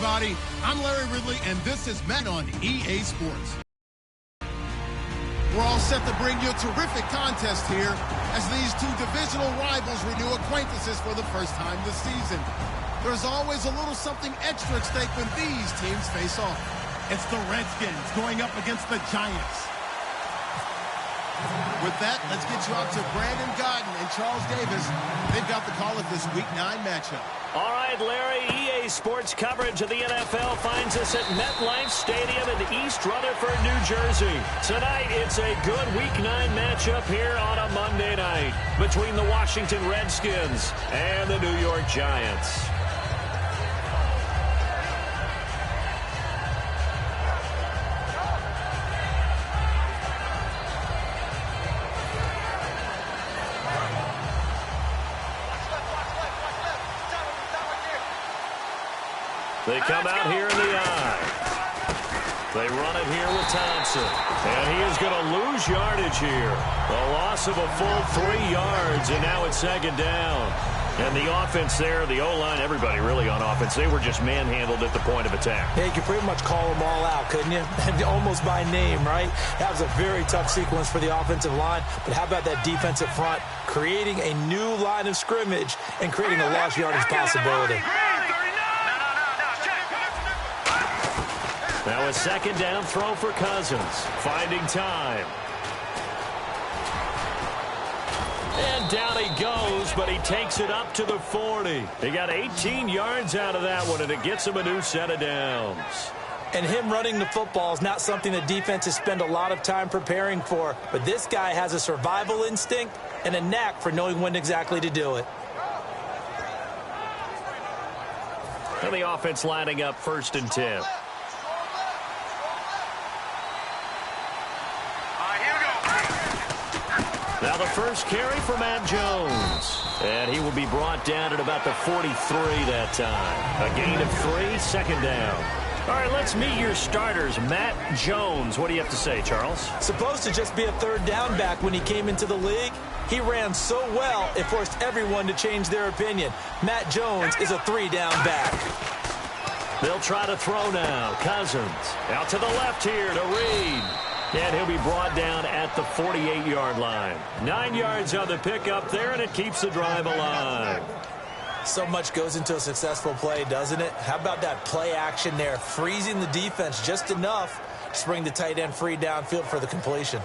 everybody. I'm Larry Ridley, and this is Madden on EA Sports. We're all set to bring you a terrific contest here as these two divisional rivals renew acquaintances for the first time this season. There's always a little something extra at stake when these teams face off. It's the Redskins going up against the Giants. With that, let's get you out to Brandon Godden and Charles Davis. They've got the call of this Week 9 matchup. All right, Larry, EA Sports coverage of the NFL finds us at MetLife Stadium in East Rutherford, New Jersey. Tonight, it's a good Week 9 matchup here on a Monday night between the Washington Redskins and the New York Giants. They come out here in the eye. They run it here with Thompson. And he is going to lose yardage here. A loss of a full 3 yards, and now it's second down. And the offense there, the O-line, everybody really on offense, they were just manhandled at the point of attack. Yeah, you could pretty much call them all out, couldn't you? Almost by name, right? That was a very tough sequence for the offensive line. But how about that defensive front creating a new line of scrimmage and creating a lost yardage possibility? Now a second down throw for Cousins. Finding time. And down he goes, but he takes it up to the 40. He got 18 yards out of that one, and it gets him a new set of downs. And him running the football is not something that defenses spend a lot of time preparing for. But this guy has a survival instinct and a knack for knowing when exactly to do it. And the offense lining up 1st and 10. Now the first carry for Matt Jones. And he will be brought down at about the 43 that time. A gain of 3, second down. All right, let's meet your starters. Matt Jones. What do you have to say, Charles? Supposed to just be a third down back when he came into the league. He ran so well, it forced everyone to change their opinion. Matt Jones is a 3-down back. They'll try to throw now. Cousins out to the left here to Reed. And he'll be brought down at the 48-yard line. 9 yards on the pickup there, and it keeps the drive alive. So much goes into a successful play, doesn't it? How about that play action there, freezing the defense just enough to bring the tight end free downfield for the completion.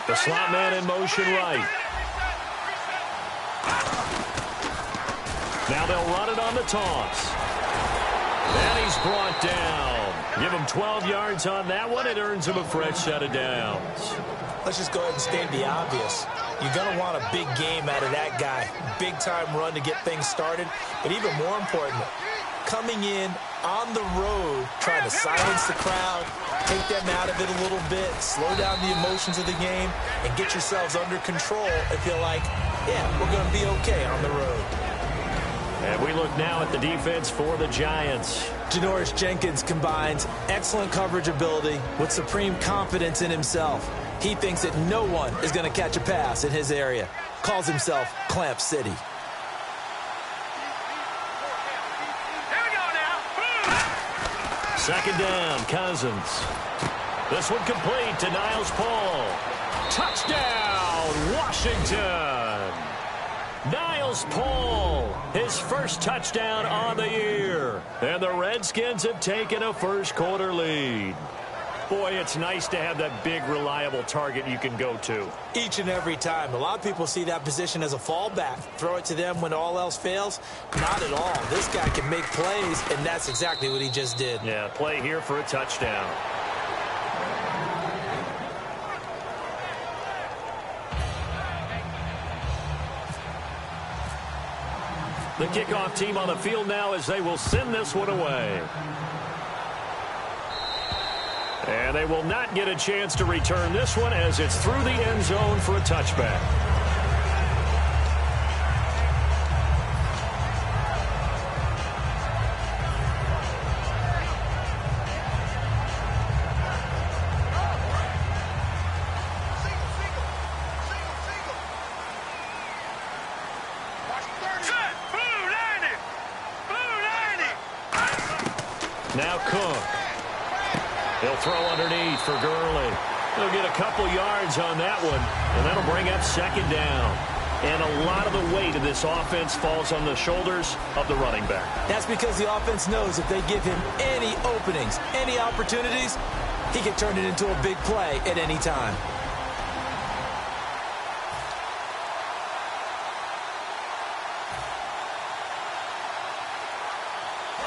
The slot man in motion right. Now they'll run it on the toss. And he's brought down. Give him 12 yards on that one. It earns him a fresh set of downs. Let's just go ahead and state the obvious. You're going to want a big game out of that guy. Big-time run to get things started. But even more important, coming in on the road, trying to silence the crowd, take them out of it a little bit, slow down the emotions of the game, and get yourselves under control and feel like, yeah, we're going to be okay on the road. And we look now at the defense for the Giants. Janoris Jenkins combines excellent coverage ability with supreme confidence in himself. He thinks that no one is going to catch a pass in his area. Calls himself Clamp City. Second down, Cousins. This one complete to Niles Paul. Touchdown, Washington. Niles Paul, his first touchdown on the year. And the Redskins have taken a first-quarter lead. Boy, it's nice to have that big, reliable target you can go to. Each and every time. A lot of people see that position as a fallback. Throw it to them when all else fails. Not at all. This guy can make plays, and that's exactly what he just did. Yeah, play here for a touchdown. The kickoff team on the field now as they will send this one away. And they will not get a chance to return this one as it's through the end zone for a touchback. Now Cook. He'll throw underneath for Gurley. He'll get a couple yards on that one, and that'll bring up second down. And a lot of the weight of this offense falls on the shoulders of the running back. That's because the offense knows if they give him any openings, any opportunities, he can turn it into a big play at any time.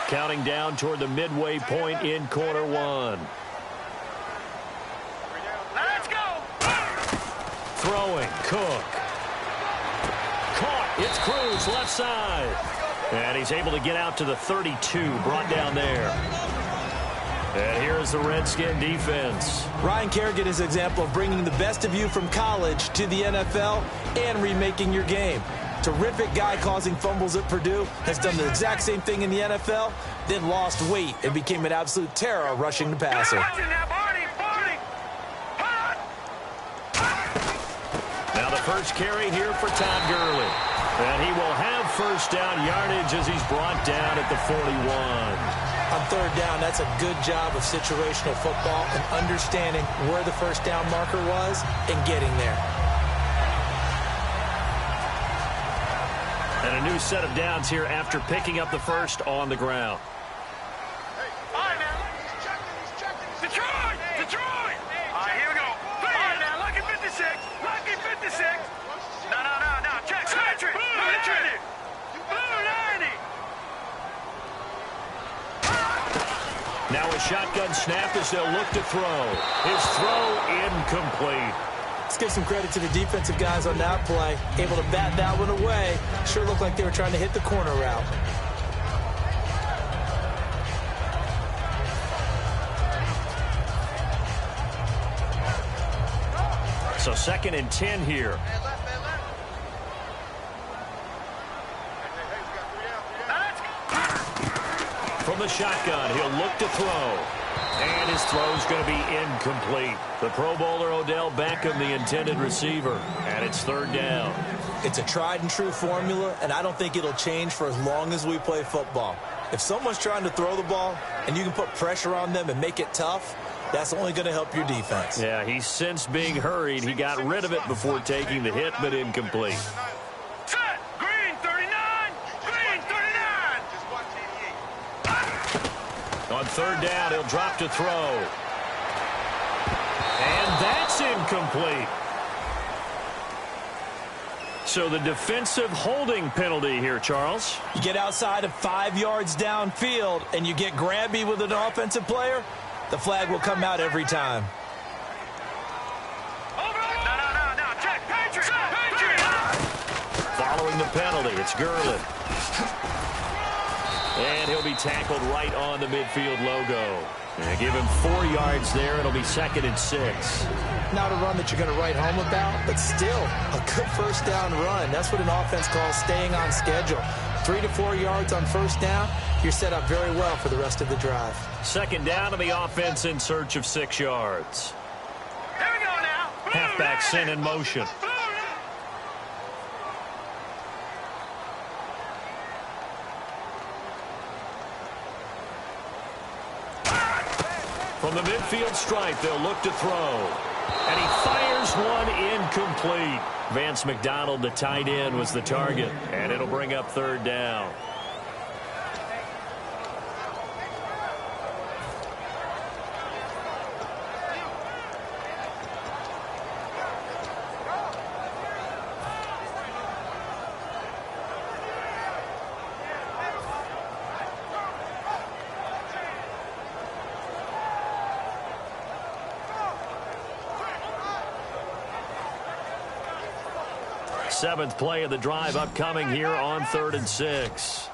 Counting down toward the midway point in quarter one. Let's go! Throwing, Cook. Caught, it's Cruz, left side. And he's able to get out to the 32, brought down there. And here's the Redskin defense. Ryan Kerrigan is an example of bringing the best of you from college to the NFL and remaking your game. Terrific guy causing fumbles at Purdue, has done the exact same thing in the NFL, then lost weight and became an absolute terror rushing the passer. Now the first carry here for Todd Gurley. And he will have first down yardage as he's brought down at the 41. On third down, that's a good job of situational football and understanding where the first down marker was and getting there. And a new set of downs here after picking up the first on the ground. All right, now. Detroit! Detroit! All right, here we go. All right, now, lucky 56. Lucky 56. No. Check. Patrick. Blue 90. Now a shotgun snap as they'll look to throw. His throw incomplete. Let's give some credit to the defensive guys on that play. Able to bat that one away. Sure looked like they were trying to hit the corner route. So 2nd and 10 here. From the shotgun, he'll look to throw. And his throw's going to be incomplete. The Pro Bowler Odell Beckham, the intended receiver. And it's third down. It's a tried and true formula, and I don't think it'll change for as long as we play football. If someone's trying to throw the ball and you can put pressure on them and make it tough, that's only going to help your defense. Yeah, he's since being hurried. He got rid of it before taking the hit, but incomplete. Set. Green 39. Green 39. On third down, he'll drop to throw. And that's incomplete. So the defensive holding penalty here, Charles. You get outside of 5 yards downfield and you get grabby with an offensive player, the flag will come out every time. No. Check. Patriot. Following the penalty, it's Gurley. And he'll be tackled right on the midfield logo. And give him 4 yards there. It'll be 2nd and 6. Not a run that you're going to write home about, but still a good first down run. That's what an offense calls staying on schedule. 3 to 4 yards on first down, you're set up very well for the rest of the drive. 2nd down to the offense in search of 6 yards. Here we go now. Halfback sent in motion. From the midfield stripe, they'll look to throw. And he fires one incomplete. Vance McDonald, the tight end, was the target. And it'll bring up third down. Seventh play of the drive upcoming here on 3rd and 6.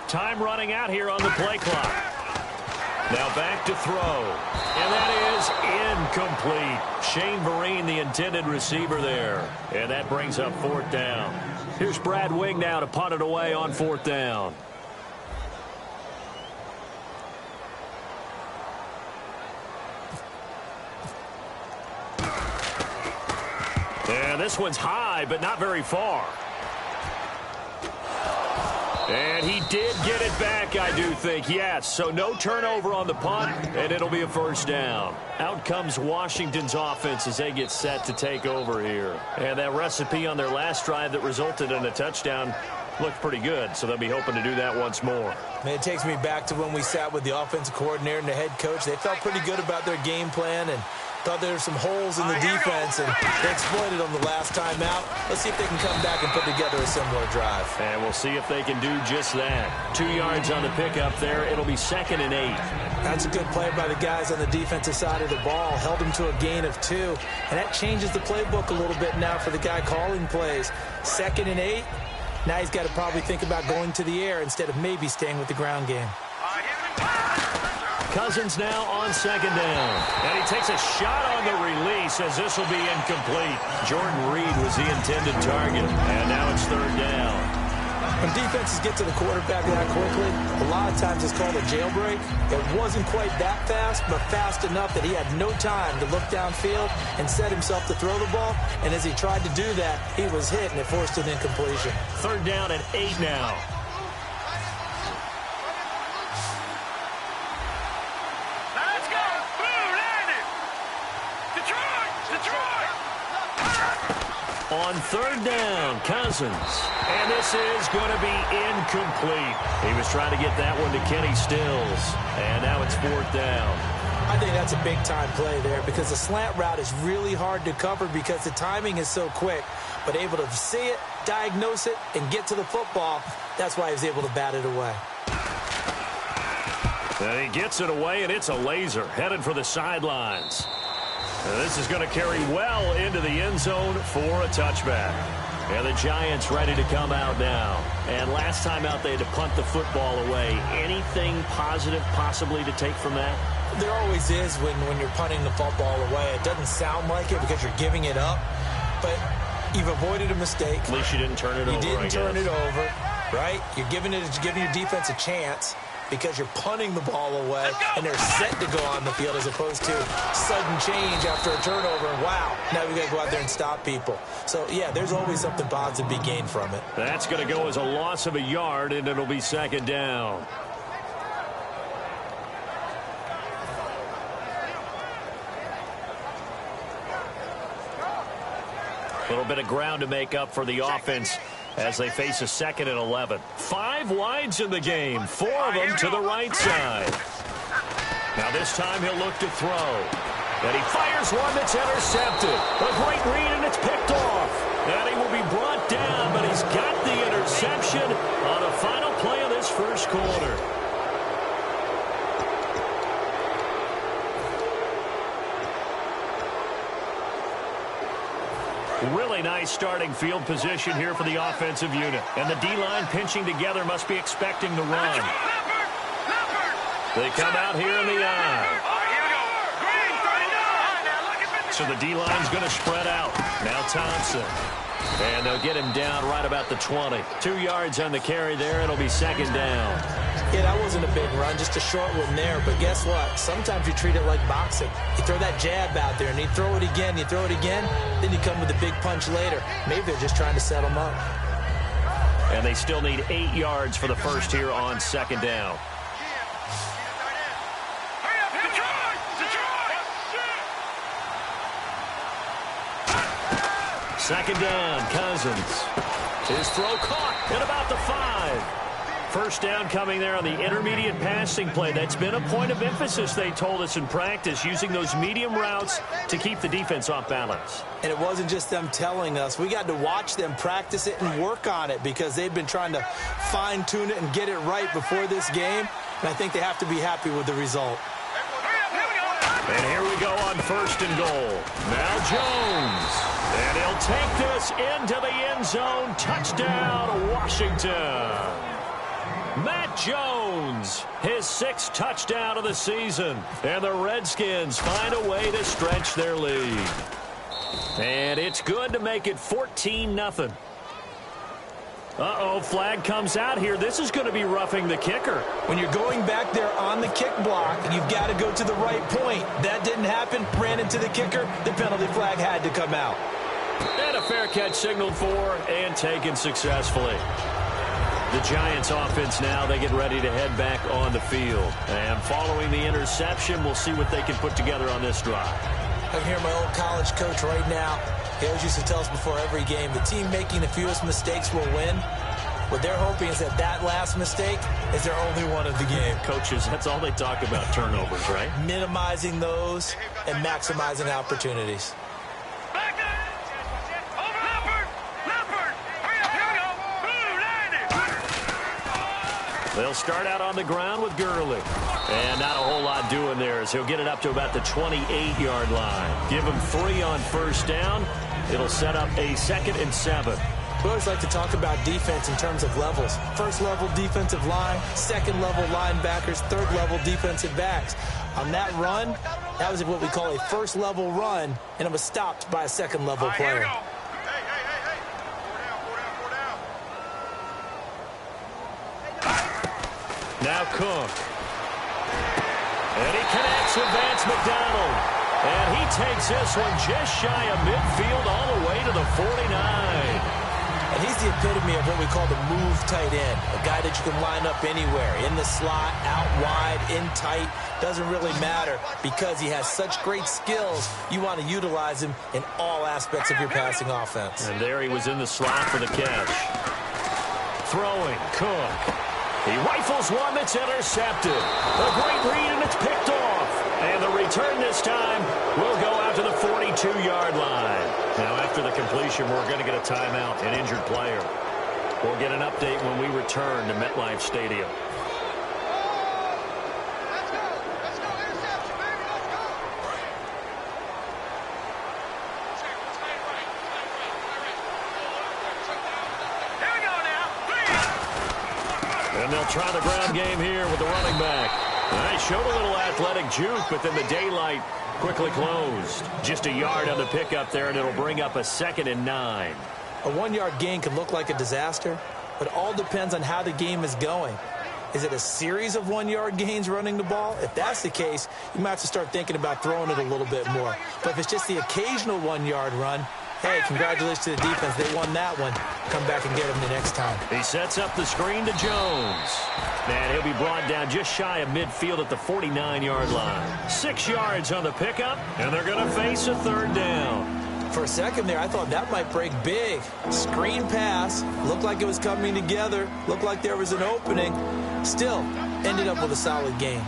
Time running out here on the play clock. Now back to throw. And that is incomplete. Shane Vereen, the intended receiver there. And that brings up 4th down. Here's Brad Wing now to punt it away on 4th down. And this one's high, but not very far. And he did get it back, I do think, yes. So no turnover on the punt, and it'll be a first down. Out comes Washington's offense as they get set to take over here. And that recipe on their last drive that resulted in a touchdown looked pretty good, so they'll be hoping to do that once more. Man, it takes me back to when we sat with the offensive coordinator and the head coach. They felt pretty good about their game plan and thought there were some holes in the defense, and they exploited them the last time out. Let's see if they can come back and put together a similar drive. And we'll see if they can do just that. 2 yards on the pickup there. It'll be 2nd and 8. That's a good play by the guys on the defensive side of the ball. Held them to a gain of 2. And that changes the playbook a little bit now for the guy calling plays. 2nd and 8. Now he's got to probably think about going to the air instead of maybe staying with the ground game. Cousins now on 2nd down. And he takes a shot on the release as this will be incomplete. Jordan Reed was the intended target. And now it's 3rd down. When defenses get to the quarterback that quickly, a lot of times it's called a jailbreak. It wasn't quite that fast, but fast enough that he had no time to look downfield and set himself to throw the ball. And as he tried to do that, he was hit, and it forced an incompletion. 3rd down and 8 now. Let's go! Boom, landed! Detroit! Detroit! On 3rd down, Cousins. And this is going to be incomplete. He was trying to get that one to Kenny Stills. And now it's 4th down. I think that's a big-time play there because the slant route is really hard to cover because the timing is so quick. But able to see it, diagnose it, and get to the football, that's why he was able to bat it away. And he gets it away, and it's a laser headed for the sidelines. And this is going to carry well into the end zone for a touchback. And the Giants ready to come out now. And last time out, they had to punt the football away. Anything positive possibly to take from that? There always is when you're punting the football away. It doesn't sound like it because you're giving it up, but you've avoided a mistake. At least you didn't turn it over, You didn't turn it over, right? You're giving your defense a chance because you're punting the ball away, and they're set to go on the field as opposed to sudden change after a turnover, and wow, now we got to go out there and stop people. So, yeah, there's always something positive to be gained from it. That's going to go as a loss of a yard, and it'll be 2nd down. A little bit of ground to make up for the offense as they face a 2nd and 11. 5 wides in the game, 4 of them to the right side. Now this time he'll look to throw. And he fires one that's intercepted. A great read, and it's picked off. And he will be brought down, but he's got the interception on the final play of this first quarter. Really nice starting field position here for the offensive unit. And the D-line pinching together must be expecting the run. They come out here in the eye. So the D-line's going to spread out. Now Thompson. And they'll get him down right about the 20. 2 yards on the carry there. It'll be 2nd down. Yeah, that wasn't a big run, just a short one there. But guess what? Sometimes you treat it like boxing. You throw that jab out there, and you throw it again, then you come with a big punch later. Maybe they're just trying to set them up. And they still need 8 yards for the first here on 2nd down. Second down, Cousins. His throw caught at about the 5. First down coming there on the intermediate passing play. That's been a point of emphasis, they told us in practice, using those medium routes to keep the defense off balance. And it wasn't just them telling us. We got to watch them practice it and work on it because they've been trying to fine-tune it and get it right before this game. And I think they have to be happy with the result. And here we go on 1st and goal. Now Jones. And he'll take this into the end zone. Touchdown, Washington. Matt Jones, his 6th touchdown of the season. And the Redskins find a way to stretch their lead. And it's good to make it 14-0. Uh-oh, flag comes out here. This is going to be roughing the kicker. When you're going back there on the kick block, you've got to go to the right point. That didn't happen. Ran into the kicker. The penalty flag had to come out. And a fair catch signaled for and taken successfully. The Giants offense now, they get ready to head back on the field. And following the interception, we'll see what they can put together on this drive. I can hear my old college coach right now. He always used to tell us before every game, the team making the fewest mistakes will win. What they're hoping is that that last mistake is their only one of the game. Coaches, that's all they talk about, turnovers, right? Minimizing those and maximizing opportunities. They'll start out on the ground with Gurley. And not a whole lot doing there as he'll get it up to about the 28-yard line. Give him 3 on first down. It'll set up a 2nd and 7. We always like to talk about defense in terms of levels. First-level defensive line, second-level linebackers, third-level defensive backs. On that run, that was what we call a first-level run, and it was stopped by a second-level player. Now Cook. And he connects with Vance McDonald. And he takes this one just shy of midfield all the way to the 49. And he's the epitome of what we call the move tight end. A guy that you can line up anywhere. In the slot, out wide, in tight. Doesn't really matter because he has such great skills. You want to utilize him in all aspects of your passing offense. And there he was in the slot for the catch. Throwing, Cook. He rifles one that's intercepted. A great read, and it's picked off. And the return this time will go out to the 42-yard line. Now, after the completion, we're going to get a timeout, an injured player. We'll get an update when we return to MetLife Stadium. And they'll try the ground game here with the running back. They showed a little athletic juke, but then the daylight quickly closed. Just a yard on the pickup there, and it'll bring up a 2nd and 9. A 1-yard gain can look like a disaster, but it all depends on how the game is going. Is it a series of 1-yard gains running the ball? If that's the case, you might have to start thinking about throwing it a little bit more. But if it's just the occasional 1-yard run, hey, congratulations to the defense. They won that one. Come back and get him the next time. He sets up the screen to Jones. And he'll be brought down just shy of midfield at the 49-yard line. 6 yards on the pickup, and they're going to face a 3rd down. For a second there, I thought that might break big. Screen pass. Looked like it was coming together. Looked like there was an opening. Still, ended up with a solid gain.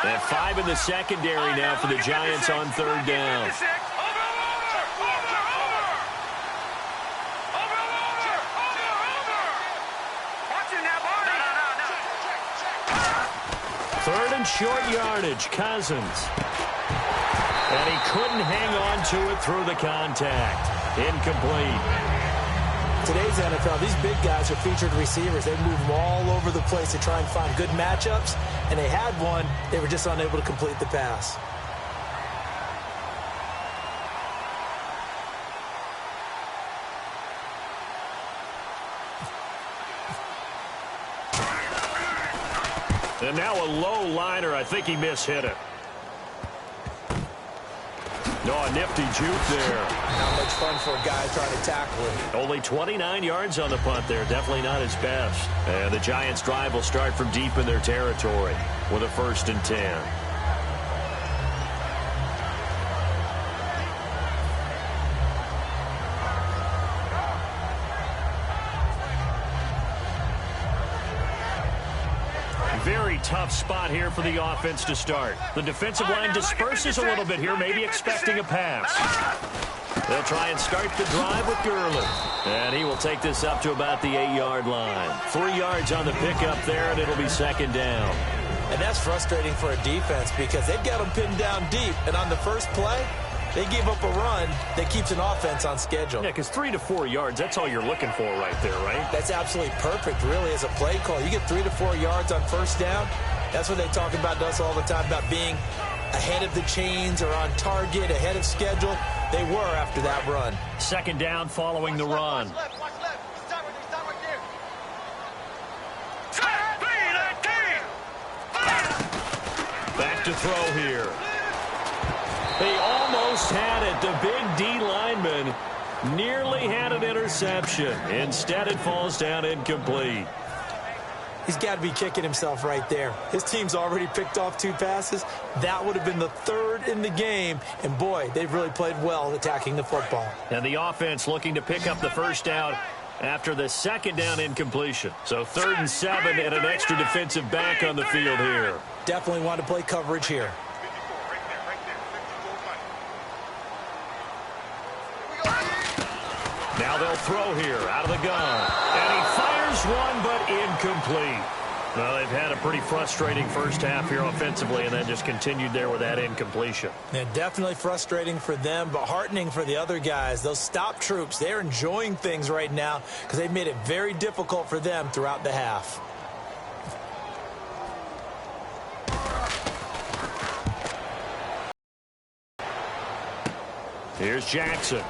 And 5 in the secondary now for the Giants on 3rd down. Third and short yardage, Cousins. And he couldn't hang on to it through the contact. Incomplete. Today's NFL, these big guys are featured receivers. They move them all over the place to try and find good matchups, and they had one. They were just unable to complete the pass. And now a low liner. I think he mishit it. No, a nifty juke there. Not much fun for a guy trying to tackle it. Only 29 yards on the punt there. Definitely not his best. And the Giants' drive will start from deep in their territory with a 1st and 10. Very tough spot here for the offense to start. The defensive line disperses a little bit here, maybe expecting a pass. They'll try and start the drive with Gurley. And he will take this up to about the 8-yard line. 3 yards on the pickup there, and it'll be 2nd down. And that's frustrating for a defense because they've got them pinned down deep. And on the first play, they gave up a run that keeps an offense on schedule. Yeah, because 3 to 4 yards, that's all you're looking for right there, right? That's absolutely perfect, really, as a play call. You get 3 to 4 yards on first down. That's what they talk about to us all the time, about being ahead of the chains or on target, ahead of schedule. They were after that run. 2nd down following the run. Back to throw here. He almost had it. The big D lineman nearly had an interception. Instead, it falls down incomplete. He's got to be kicking himself right there. His team's already picked off 2 passes. That would have been the 3rd in the game. And, boy, they've really played well attacking the football. And the offense looking to pick up the first down after the 2nd down incompletion. So 3rd and 7 and an extra defensive back on the field here. Definitely want to play coverage here. Now they'll throw here out of the gun. And he fires one, but incomplete. Well, they've had a pretty frustrating first half here offensively, and then just continued there with that incompletion. Yeah, definitely frustrating for them, but heartening for the other guys. Those stop troops, they're enjoying things right now because they've made it very difficult for them throughout the half. Here's Jackson.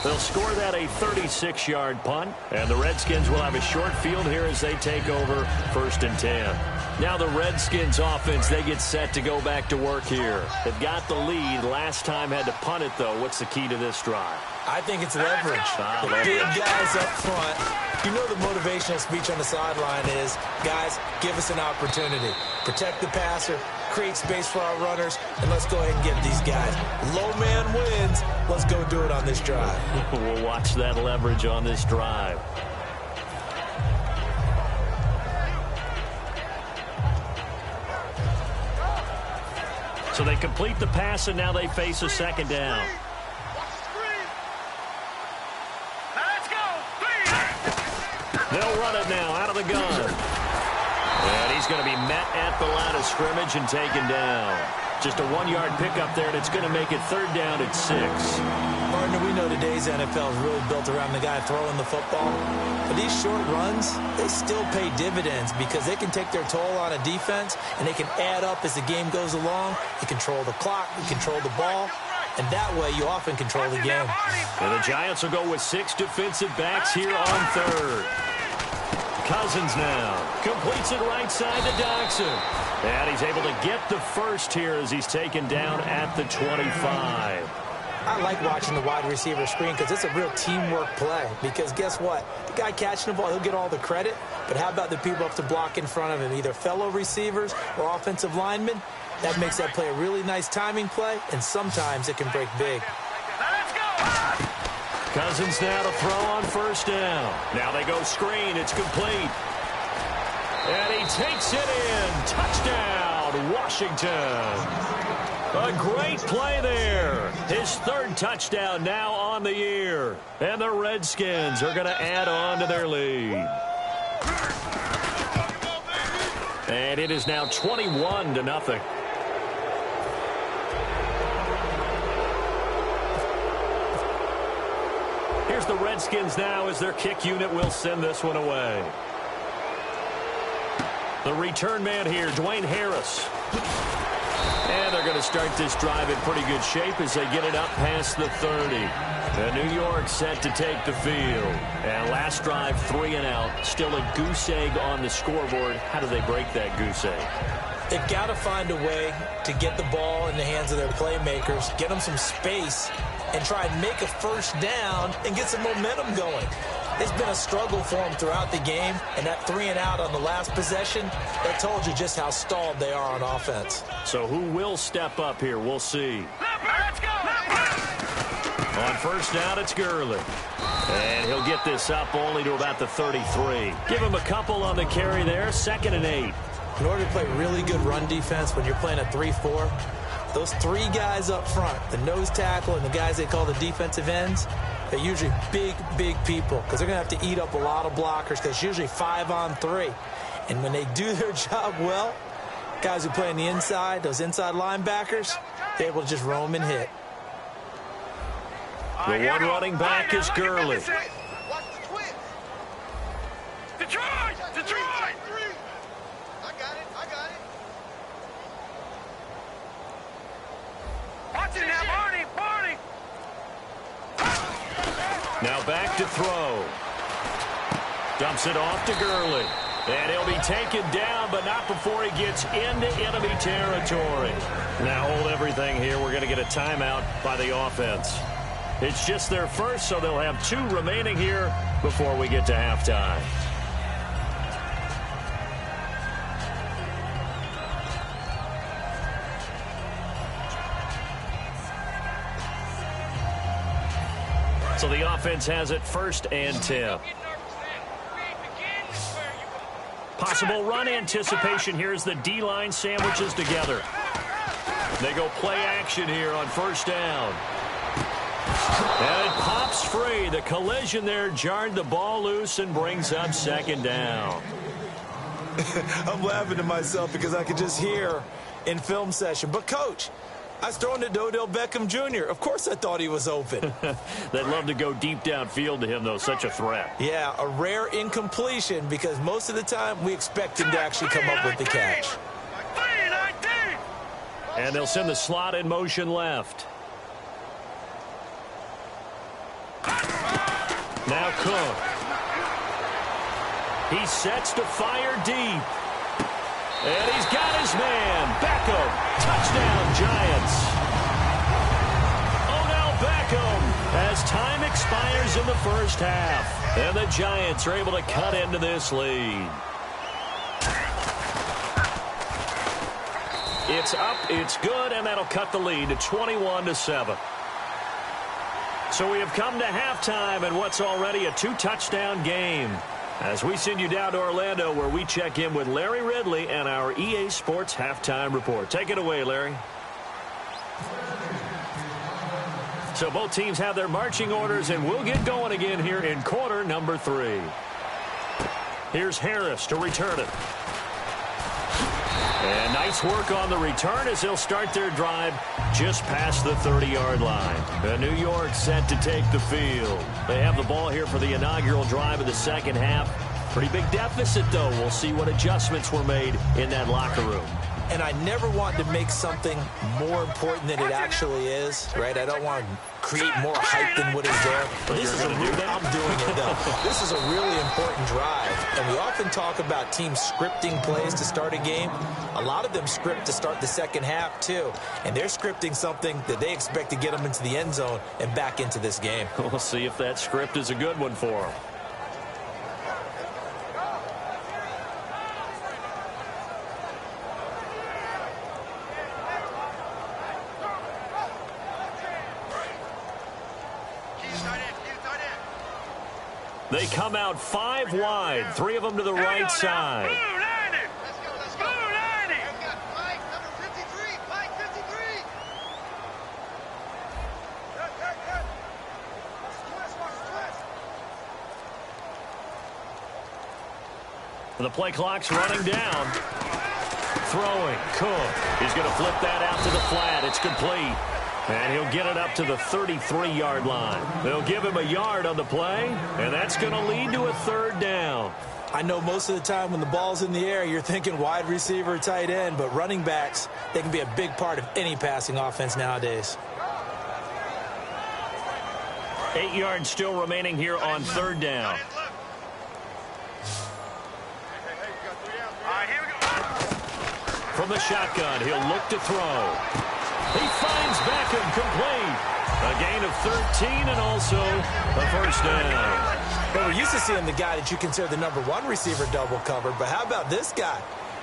They'll score that a 36-yard punt, and the Redskins will have a short field here as they take over 1st and 10. Now the Redskins offense, they get set to go back to work here. They've got the lead. Last time had to punt it, though. What's the key to this drive? I think it's leverage. The big guys up front. You know the motivational speech on the sideline is, guys, give us an opportunity. Protect the passer, create space for our runners, and let's go ahead and get these guys. Low man wins. Let's go do it on this drive. We'll watch that leverage on this drive. So they complete the pass, and now they face a 2nd down. They'll run it now out of the gun. And he's going to be met at the line of scrimmage and taken down. Just a 1-yard pickup there, and it's going to make it 3rd down at 6. Partner, we know today's NFL is really built around the guy throwing the football. But these short runs, they still pay dividends because they can take their toll on a defense, and they can add up as the game goes along. You control the clock, you control the ball, and that way you often control the game. And the Giants will go with 6 defensive backs here on 3rd. Cousins now completes it right side to Dodson. And he's able to get the first here as he's taken down at the 25. I like watching the wide receiver screen because it's a real teamwork play. Because guess what? The guy catching the ball, he'll get all the credit. But how about the people up to block in front of him, either fellow receivers or offensive linemen? That makes that play a really nice timing play, and sometimes it can break big. Let's go! Cousins now to throw on 1st down. Now they go screen. It's complete. And he takes it in. Touchdown, Washington. A great play there. His 3rd touchdown now on the year. And the Redskins are going to add on to their lead. And it is now 21-0. Here's the Redskins now as their kick unit will send this one away. The return man here, Dwayne Harris. And they're going to start this drive in pretty good shape as they get it up past the 30. And New York set to take the field. And last drive, 3 and out. Still a goose egg on the scoreboard. How do they break that goose egg? They've got to find a way to get the ball in the hands of their playmakers, get them some space, and try and make a 1st down and get some momentum going. It's been a struggle for them throughout the game, and that 3 and out on the last possession, that told you just how stalled they are on offense. So who will step up here? We'll see. Let's go! On 1st down, it's Gurley. And he'll get this up only to about the 33. Give him a couple on the carry there, 2nd and 8. In order to play really good run defense when you're playing a 3-4, those 3 guys up front, the nose tackle and the guys they call the defensive ends, they're usually big, big people because they're going to have to eat up a lot of blockers because it's usually 5-on-3. And when they do their job well, guys who play on the inside, those inside linebackers, they're able to just roam and hit. The one running back is Gurley. Detroit! Detroit! I got it. Watch it now, Barney! Now back to throw. Dumps it off to Gurley. And he'll be taken down, but not before he gets into enemy territory. Now hold everything here. We're going to get a timeout by the offense. It's just their first, so they'll have 2 remaining here before we get to halftime. So the offense has it 1st and 10. Possible run anticipation here as the D-line sandwiches together. They go play action here on 1st down. And it pops free. The collision there jarred the ball loose and brings up 2nd down. I'm laughing to myself because I could just hear in film session. But, Coach, I was throwing to Odell Beckham Jr. Of course I thought he was open. They'd love to go deep downfield to him, though. Such a threat. Yeah, a rare incompletion because most of the time we expect him to actually come up with the catch. And they'll send the slot in motion left. Now Cook. He sets to fire deep. And he's got his man. Beckham. Touchdown, Giants. Odell Beckham as time expires in the 1st half. And the Giants are able to cut into this lead. It's up, it's good, and that'll cut the lead to 21-7. So we have come to halftime in what's already a 2-touchdown game. As we send you down to Orlando, where we check in with Larry Ridley and our EA Sports Halftime Report. Take it away, Larry. So both teams have their marching orders, and we'll get going again here in quarter number 3. Here's Harris to return it. And nice work on the return as they'll start their drive just past the 30-yard line. New York set to take the field. They have the ball here for the inaugural drive of the 2nd half. Pretty big deficit, though. We'll see what adjustments were made in that locker room. And I never want to make something more important than it actually is, right? I don't want to create more hype than what is there. But this is I'm doing it, though. This is a really important drive. And we often talk about teams scripting plays to start a game. A lot of them script to start the 2nd half, too. And they're scripting something that they expect to get them into the end zone and back into this game. We'll see if that script is a good one for them. They come out 5 wide, 3 of them to the right side. The play clock's running down. Throwing, Cook. He's going to flip that out to the flat. It's complete. And he'll get it up to the 33-yard line. They'll give him a yard on the play, and that's going to lead to a 3rd down. I know most of the time when the ball's in the air, you're thinking wide receiver, tight end, but running backs, they can be a big part of any passing offense nowadays. 8 yards still remaining here on 3rd down. From the shotgun, he'll look to throw. He finds Beckham complete. A gain of 13 and also a 1st down. Well, we're used to seeing the guy that you consider the #1 receiver double covered, but how about this guy?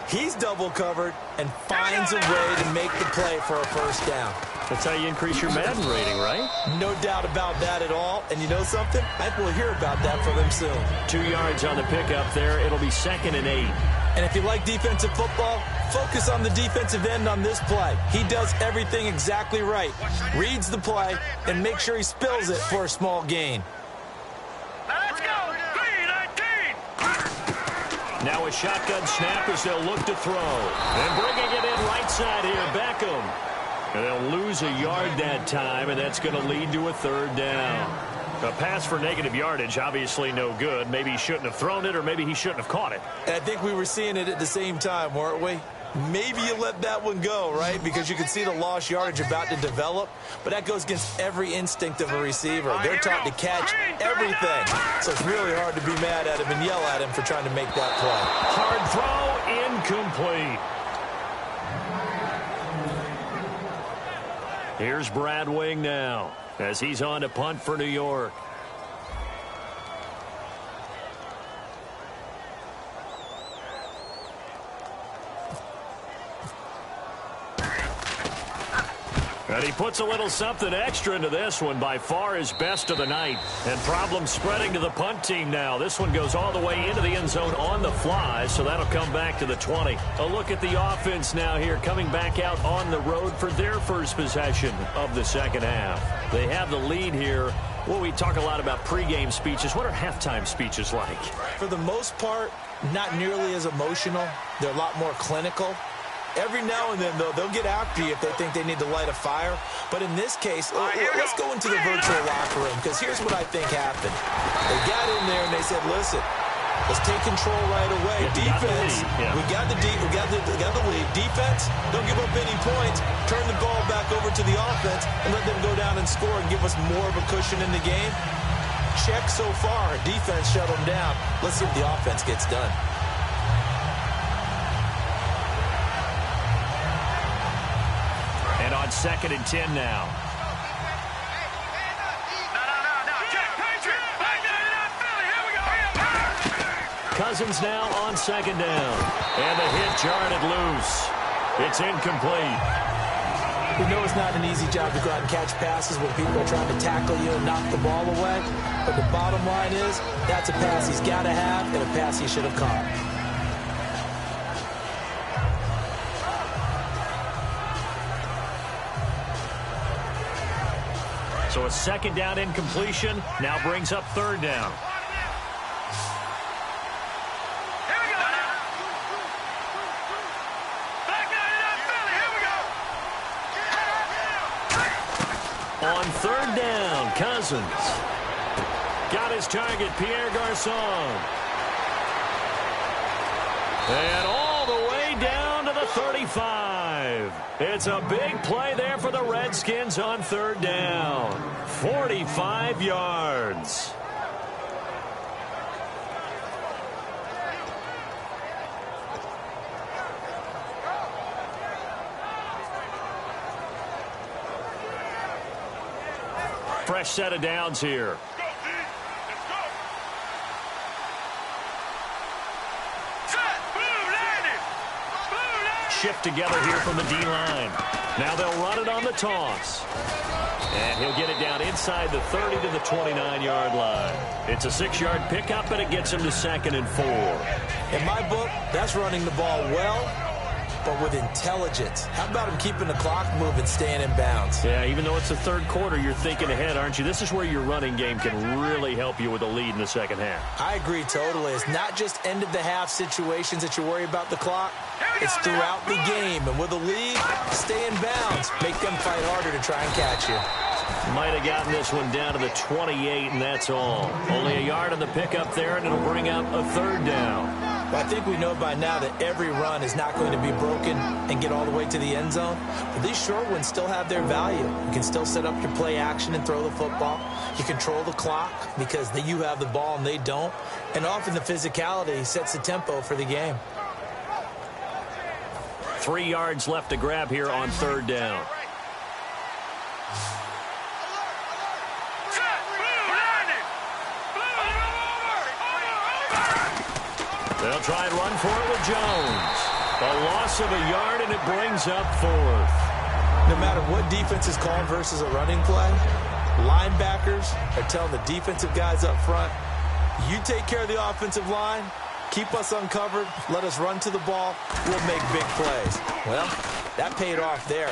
He's double covered and finds a way to make the play for a 1st down. That's how you increase your Madden rating, right? No doubt about that at all. And you know something? I think we'll hear about that from him soon. 2 yards on the pickup there. It'll be 2nd and 8. And if you like defensive football, focus on the defensive end on this play. He does everything exactly right. Reads the play and makes sure he spills it for a small gain. Let's go. 3-19. Now a shotgun snap as they'll look to throw. And bringing it in right side here, Beckham. And they'll lose a yard that time, and that's going to lead to a 3rd down. A pass for negative yardage, obviously no good. Maybe he shouldn't have thrown it, or maybe he shouldn't have caught it. And I think we were seeing it at the same time, weren't we? Maybe you let that one go, right? Because you can see the lost yardage about to develop, but that goes against every instinct of a receiver. They're taught to catch everything. So it's really hard to be mad at him and yell at him for trying to make that play. Hard throw, incomplete. Here's Brad Wing now as he's on to punt for New York. And he puts a little something extra into this one, by far his best of the night. And problems spreading to the punt team now. This one goes all the way into the end zone on the fly, so that'll come back to the 20. A look at the offense now here, coming back out on the road for their first possession of the second half. They have the lead here. Well, we talk a lot about pregame speeches. What are halftime speeches like? For the most part, not nearly as emotional. They're a lot more clinical. Every now and then, though, they'll get after you if they think they need to light a fire. But in this case, let's go into the virtual locker room, because here's what I think happened. They got in there and they said, listen, let's take control right away. Defense, we got the lead. Defense, don't give up any points. Turn the ball back over to the offense and let them go down and score and give us more of a cushion in the game. Check so far. Defense shut them down. Let's see if the offense gets done. And on 2nd and 10 now. Cousins now on 2nd down. And the hit jarred loose. It's incomplete. We know it's not an easy job to go out and catch passes when people are trying to tackle you and knock the ball away. But the bottom line is, that's a pass he's got to have and a pass he should have caught. So a 2nd down incompletion now brings up 3rd down. On 3rd down, Cousins got his target, Pierre Garçon. And all the way down to the 35. It's a big play there for the Redskins on 3rd down. 45 yards. Fresh set of downs here. Shift together here from the D-line. Now they'll run it on the toss. And he'll get it down inside the 30 to the 29-yard line. It's a 6-yard pickup, and it gets him to 2nd and 4. In my book, that's running the ball well, but with intelligence. How about him keeping the clock moving, staying in bounds? Yeah, even though it's the 3rd quarter, you're thinking ahead, aren't you? This is where your running game can really help you with a lead in the 2nd half. I agree totally. It's not just end-of-the-half situations that you worry about the clock. It's throughout the game. And with a lead, stay in bounds. Make them fight harder to try and catch you. Might have gotten this one down to the 28, and that's all. Only a yard on the pickup there, and it'll bring out a 3rd down. Well, I think we know by now that every run is not going to be broken and get all the way to the end zone. But these short ones still have their value. You can still set up your play action and throw the football. You control the clock because you have the ball and they don't. And often the physicality sets the tempo for the game. 3 yards left to grab here on 3rd down. They'll try and run for it with Jones. A loss of a yard, and it brings up 4th. No matter what defense is called versus a running play, linebackers are telling the defensive guys up front, you take care of the offensive line, keep us uncovered, let us run to the ball, we'll make big plays. Well, that paid off there.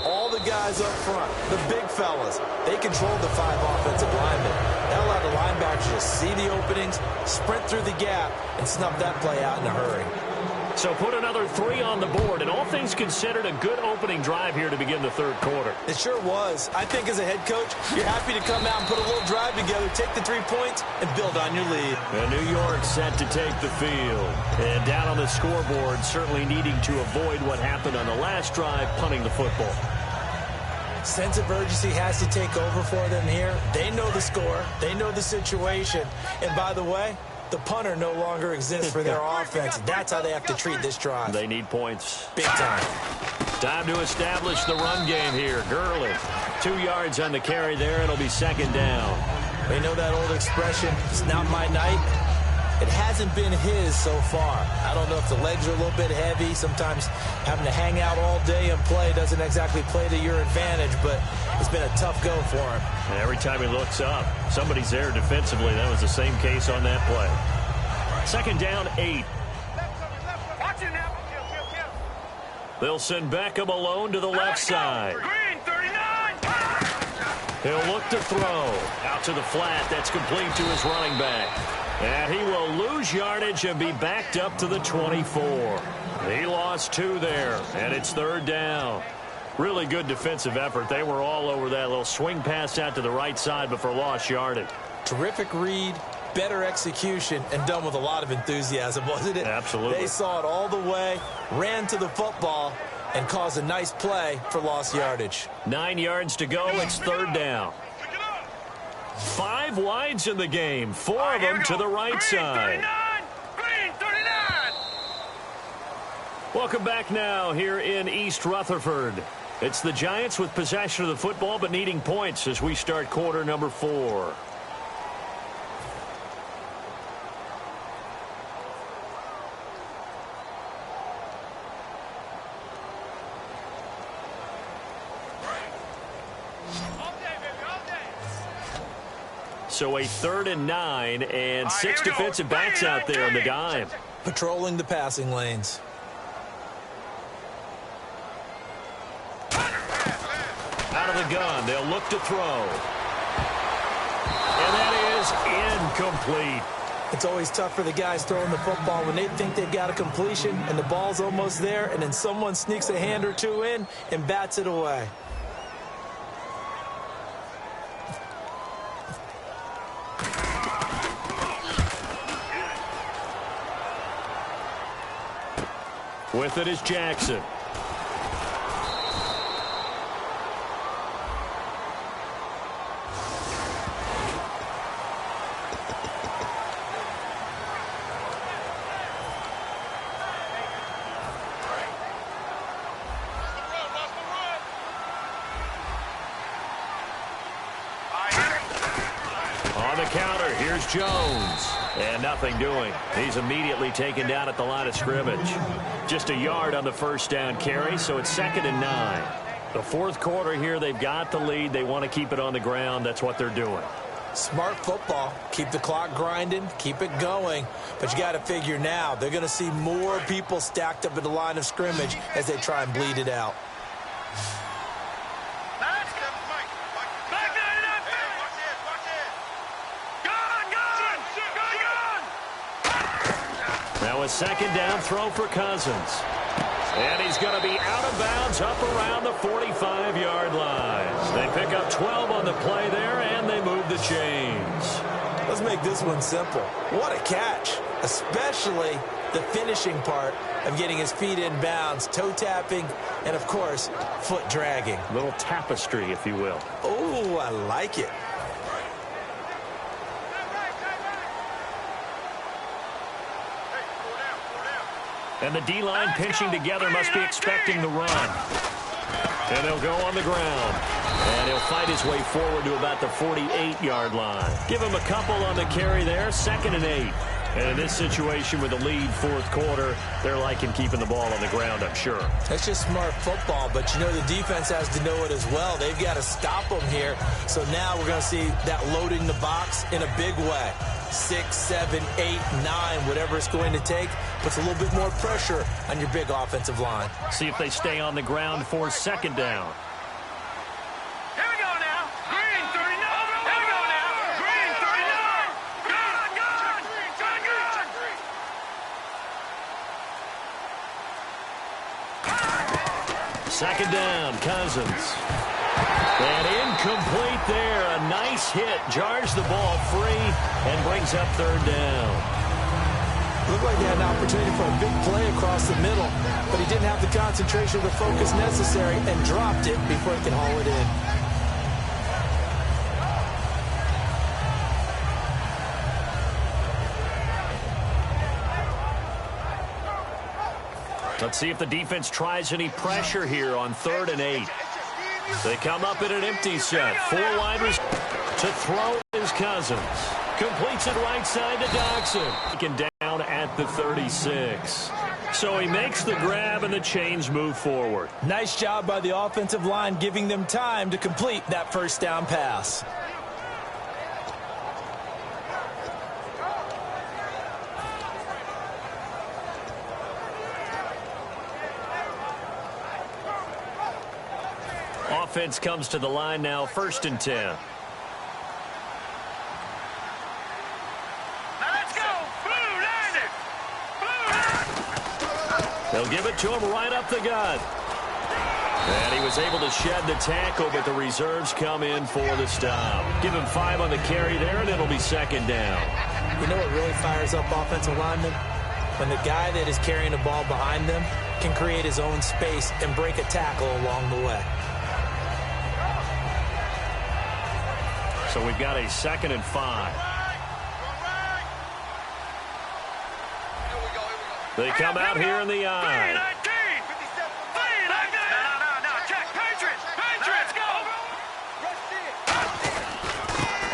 All the guys up front, the big fellas, they controlled the 5 offensive linemen. That allowed the linebackers to see the openings, sprint through the gap, and snuff that play out in a hurry. So put another 3 on the board, and all things considered, a good opening drive here to begin the third quarter. It sure was. I think as a head coach, you're happy to come out and put a little drive together, take the 3 points, and build on your lead. And New York set to take the field. And down on the scoreboard, certainly needing to avoid what happened on the last drive, punting the football. Sense of urgency has to take over for them here. They know the score. They know the situation. And by the way, the punter no longer exists for their offense. That's how they have to treat this drive. They need points. Big time. Time to establish the run game here. Gurley, 2 yards on the carry there. It'll be second down. We know that old expression, it's not my night. It hasn't been his so far. I don't know if the legs are a little bit heavy. Sometimes having to hang out all day and play doesn't exactly play to your advantage, but it's been a tough go for him. And every time he looks up, somebody's there defensively. That was the same case on that play. Second down, 8. Watch it now. They'll send Beckham alone to the left side. Green, 39. He'll look to throw. Out to the flat. That's complete to his running back. And he will lose yardage and be backed up to the 24. He lost 2 there, and it's third down. Really good defensive effort. They were all over that little swing pass out to the right side before lost yardage. Terrific read, better execution, and done with a lot of enthusiasm, wasn't it? Absolutely. They saw it all the way, ran to the football, and caused a nice play for lost yardage. 9 yards to go. It's third down. 5 wides in the game. 4 of them to the right side. Green, 39. Welcome back now here in East Rutherford. It's the Giants with possession of the football but needing points as we start quarter number 4. So a 3rd and 9 and 6 defensive backs out there on the dime. Patrolling the passing lanes. Out of the gun, they'll look to throw. And that is incomplete. It's always tough for the guys throwing the football when they think they've got a completion and the ball's almost there, and then someone sneaks a hand or 2 in and bats it away. With it is Jackson. On the counter, here's Jones. And nothing doing. He's immediately taken down at the line of scrimmage. Just a yard on the first down carry, so it's 2nd and 9. The fourth quarter here, they've got the lead. They want to keep it on the ground. That's what they're doing. Smart football. Keep the clock grinding. Keep it going. But you got to figure now, they're going to see more people stacked up at the line of scrimmage as they try and bleed it out. Now a second down throw for Cousins. And he's going to be out of bounds up around the 45-yard line. They pick up 12 on the play there, and they move the chains. Let's make this one simple. What a catch, especially the finishing part of getting his feet in bounds, toe tapping, and, of course, foot dragging. A little tapestry, if you will. Oh, I like it. And the D-line pinching together must be expecting the run. And they'll go on the ground. And he'll fight his way forward to about the 48-yard line. Give him a couple on the carry there, 2nd and 8. And in this situation with the lead fourth quarter, they're liking keeping the ball on the ground, I'm sure. That's just smart football, but you know the defense has to know it as well. They've got to stop them here. So now we're going to see that loading the box in a big way. 6, 7, 8, 9, whatever it's going to take, puts a little bit more pressure on your big offensive line. See if they stay on the ground for 2nd down. Here we go now. Green, 39. Here we go now. Green, 39. Good. second down, Cousins. And incomplete there. A nice hit. Jars the ball free and brings up third down. Looked like he had an opportunity for a big play across the middle, but he didn't have the concentration or the focus necessary and dropped it before he could haul it in. Let's see if the defense tries any pressure here on 3rd and 8. They come up in an empty set. 4 wide receivers to throw is Cousins. Completes it right side to Dodson. Taken down at the 36. So he makes the grab and the chains move forward. Nice job by the offensive line giving them time to complete that first down pass. Offense comes to the line now, 1st and 10. Now let's go. Blue, land it. Blue. They'll give it to him right up the gut. And he was able to shed the tackle, but the reserves come in for the stop. Give him 5 on the carry there, and it'll be 2nd down. You know what really fires up offensive linemen? When the guy that is carrying the ball behind them can create his own space and break a tackle along the way. So we've got a 2nd and 5. They come out here in the eye.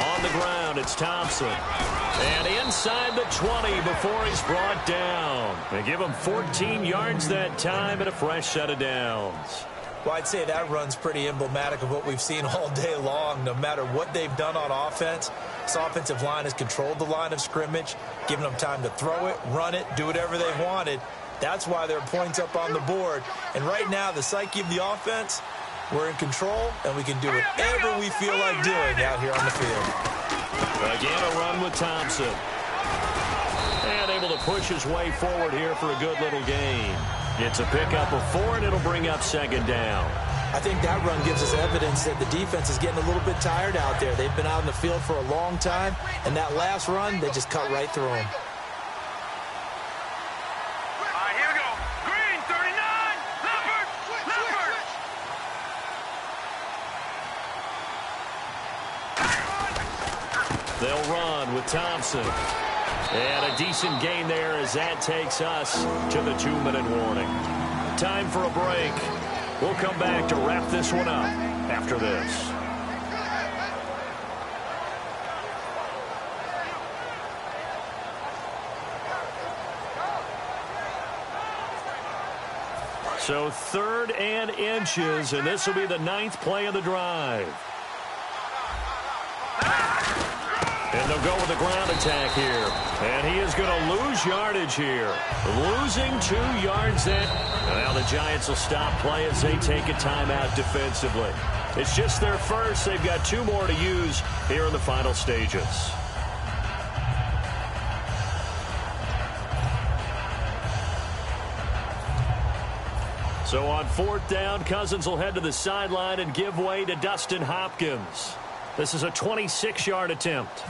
On the ground, it's Thompson. And inside the 20 before he's brought down. They give him 14 yards that time and a fresh set of downs. Well, I'd say that run's pretty emblematic of what we've seen all day long. No matter what they've done on offense, this offensive line has controlled the line of scrimmage, given them time to throw it, run it, do whatever they wanted. That's why there are points up on the board. And right now, the psyche of the offense, we're in control, and we can do whatever we feel like doing out here on the field. Again, a run with Thompson. And able to push his way forward here for a good little gain. It's a pickup of 4, and it'll bring up 2nd down. I think that run gives us evidence that the defense is getting a little bit tired out there. They've been out in the field for a long time, and that last run, they just cut right through them. All right, here we go. Green, 39. Leopard. They'll run with Thompson. And a decent gain there as that takes us to the 2-minute warning. Time for a break. We'll come back to wrap this one up after this. So 3rd and inches, and this will be the 9th play of the drive. And they'll go with the ground attack here. And he is going to lose yardage here. Losing 2 yards then. And now the Giants will stop play as they take a timeout defensively. It's just their first. They've got 2 more to use here in the final stages. So on 4th down, Cousins will head to the sideline and give way to Dustin Hopkins. This is a 26-yard attempt.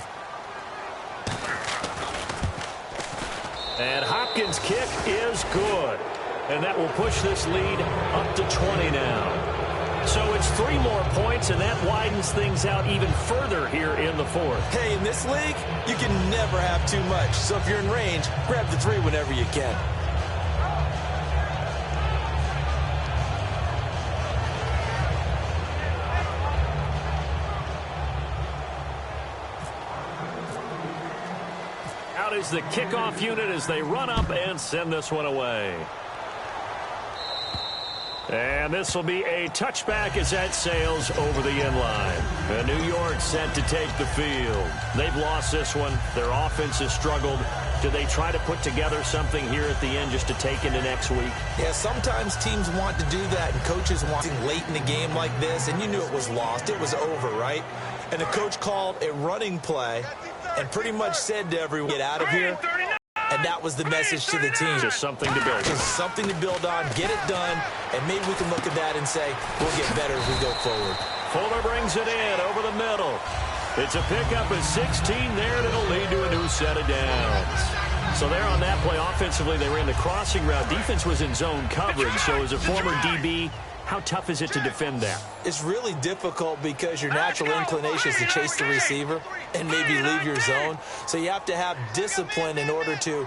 And Hopkins' kick is good. And that will push this lead up to 20 now. So it's 3 more points, and that widens things out even further here in the 4th. Hey, in this league, you can never have too much. So if you're in range, grab the 3 whenever you can. Out is the kickoff unit as they run up and send this one away. And this will be a touchback as that sails over the end line. And New York set to take the field. They've lost this one. Their offense has struggled. Do they try to put together something here at the end just to take into next week? Yeah, sometimes teams want to do that, and coaches want it late in the game like this, and you knew it was lost. It was over, right? And the coach called a running play and pretty much said to everyone, get out of here and And that was the message to the team. Just something to build on. Just something to build on, get it done, and maybe we can look at that and say, we'll get better as we go forward. Fuller brings it in over the middle. It's a pickup of 16 there, and it'll lead to a new set of downs. So there on that play, offensively, they ran the crossing route. Defense was in zone coverage, so as a former DB, how tough is it to defend that? It's really difficult because your natural inclination is to chase the receiver and maybe leave your zone. So you have to have discipline in order to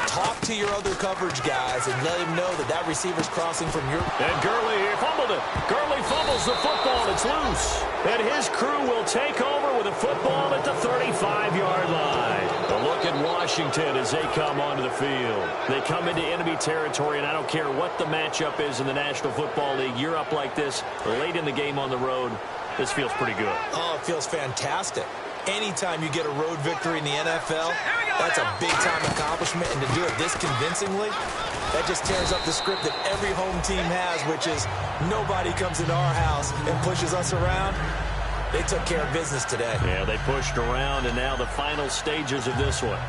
talk to your other coverage guys and let them know that that receiver's crossing from your... And Gurley fumbled it. Gurley fumbles the football, and it's loose. And his crew will take over with a football at the 35-yard line. A look at Washington as they come onto the field. They come into enemy territory, and I don't care what the matchup is in the National Football League. You're up like this late in the game on the road. This feels pretty good. Oh, it feels fantastic. Anytime you get a road victory in the NFL, that's a big-time accomplishment, and to do it this convincingly, that just tears up the script that every home team has, which is nobody comes into our house and pushes us around. They took care of business today. Yeah, they pushed around, and now the final stages of this one.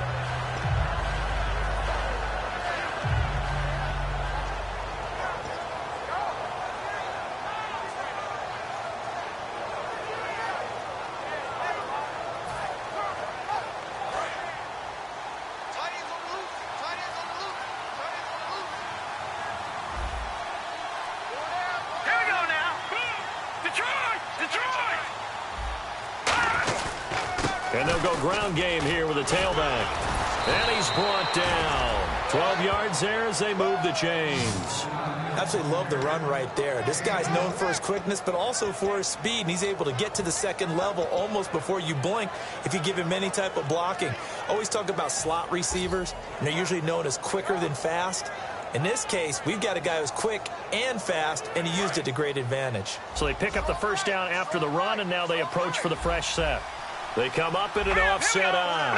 And they'll go ground game here with a tailback. And he's brought down. 12 yards there as they move the chains. Absolutely love the run right there. This guy's known for his quickness, but also for his speed. And he's able to get to the second level almost before you blink if you give him any type of blocking. Always talk about slot receivers, and they're usually known as quicker than fast. In this case, we've got a guy who's quick and fast, and he used it to great advantage. So they pick up the first down after the run, and now they approach for the fresh set. They come up in an offset eye.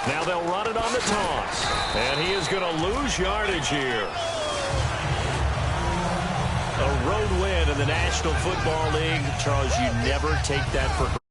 Now they'll run it on the toss. And he is going to lose yardage here. A road win in the National Football League. Charles, you never take that for granted.